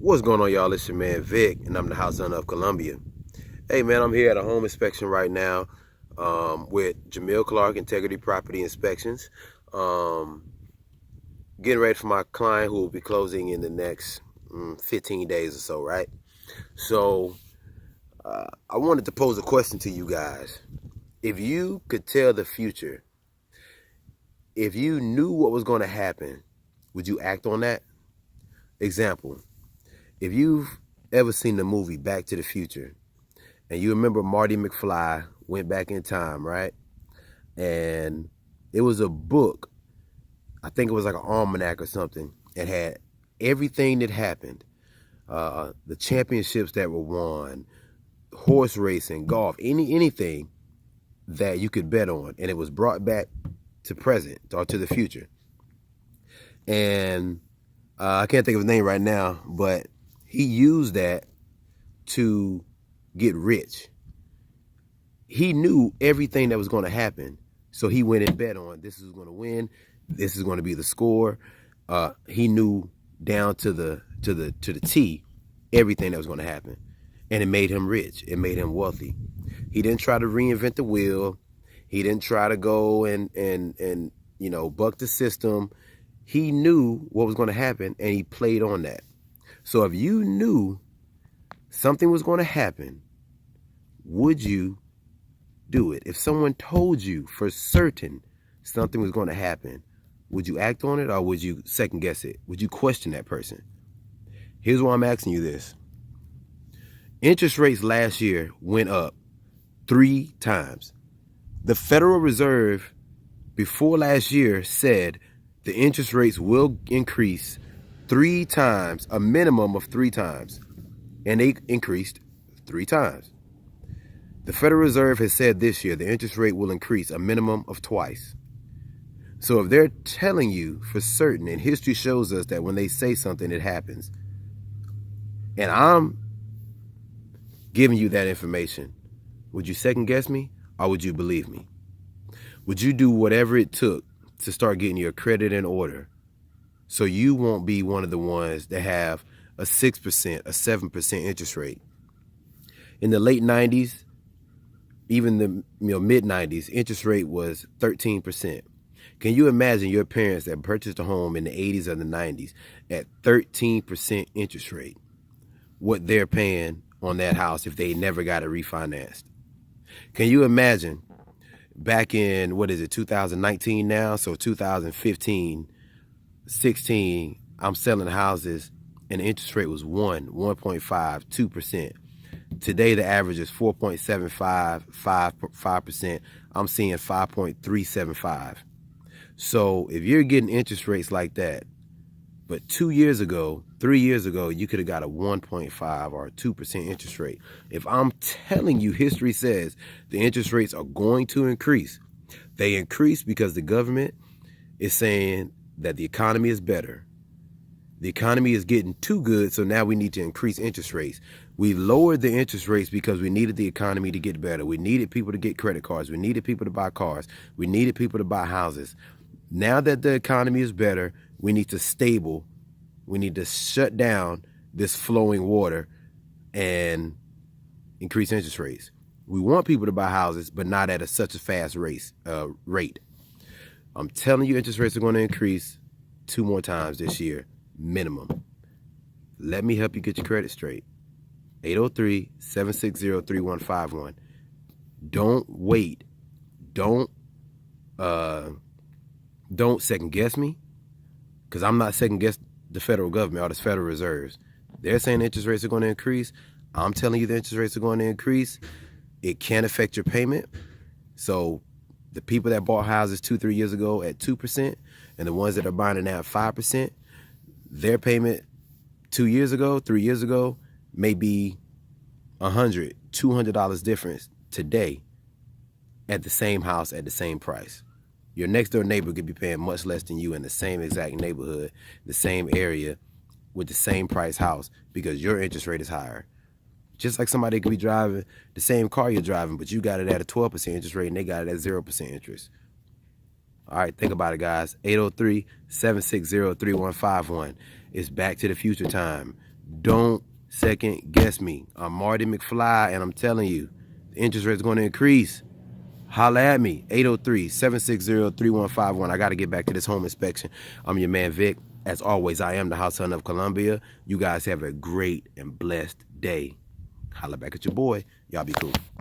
What's going on, y'all? It's your man Vic, and I'm the house owner of Columbia. Hey man, I'm here at a home inspection right now with Jamil Clark, Integrity Property Inspections. Getting ready for my client who will be closing in the next 15 days or so, right? So I wanted to pose a question to you guys. If you could tell the future, if you knew what was going to happen, would you act on that? Example, if you've ever seen the movie Back to the Future, and you remember Marty McFly went back in time, right? And it was a book, I think it was like an almanac or something. It had everything that happened, the championships that were won, horse racing, golf, anything that you could bet on. And it was brought back to present or to the future. And I can't think of his name right now, but he used that to get rich. He knew everything that was going to happen, so he went and bet on this is going to win, this is going to be the score. He knew down to the T everything that was going to happen, and it made him rich. It made him wealthy. He didn't try to reinvent the wheel. He didn't try to go and buck the system. He knew what was going to happen, and he played on that. So if you knew something was going to happen, would you do it? If someone told you for certain something was going to happen, would you act on it, or would you second guess it? Would you question that person? Here's why I'm asking you this. Interest rates last year went up 3 times. The Federal Reserve before last year said the interest rates will increase 3 times, a minimum of 3 times. And they increased 3 times. The Federal Reserve has said this year the interest rate will increase a minimum of twice. So if they're telling you for certain, and history shows us that when they say something, it happens, and I'm giving you that information, would you second guess me, or would you believe me? Would you do whatever it took to start getting your credit in order so you won't be one of the ones that have a 6%, a 7% interest rate? In the late 90s, even the mid 90s, interest rate was 13%. Can you imagine your parents that purchased a home in the 80s or the 90s at 13% interest rate, what they're paying on that house if they never got it refinanced? Can you imagine back in, 2019 now? So 2015, 16, I'm selling houses and the interest rate was 1.5, 2%. Today, the average is 4.75, 5%. I'm seeing 5.375. So if you're getting interest rates like that, but 2 years ago, 3 years ago, you could have got a 1.5 or a 2% interest rate. If I'm telling you, history says the interest rates are going to increase. They increase because the government is saying that the economy is better. The economy is getting too good, so now we need to increase interest rates. We lowered the interest rates because we needed the economy to get better. We needed people to get credit cards. We needed people to buy cars. We needed people to buy houses. Now that the economy is better, we need to shut down this flowing water and increase interest rates. We want people to buy houses, but not at such a fast rate. I'm telling you, interest rates are going to increase 2 more times this year, minimum. Let me help you get your credit straight. 803-760-3151. Don't wait. Don't second guess me, because I'm not second guess the federal government or the Federal Reserves. They're saying interest rates are going to increase. I'm telling you the interest rates are going to increase. It can affect your payment. So the people that bought houses 2-3 years ago at 2% and the ones that are buying it now at 5%, their payment 2 years ago, 3 years ago, may be $100, $200 difference today at the same house at the same price. Your next door neighbor could be paying much less than you in the same exact neighborhood, the same area, with the same price house, because your interest rate is higher. Just like somebody could be driving the same car you're driving, but you got it at a 12% interest rate and they got it at 0% interest. All right, think about it, guys. 803-760-3151. It's Back to the Future time. Don't second guess me. I'm Marty McFly, and I'm telling you, the interest rate is going to increase. Holla at me, 803-760-3151. I got to get back to this home inspection. I'm your man, Vic. As always, I am the House Son of Columbia. You guys have a great and blessed day. Holla back at your boy. Y'all be cool.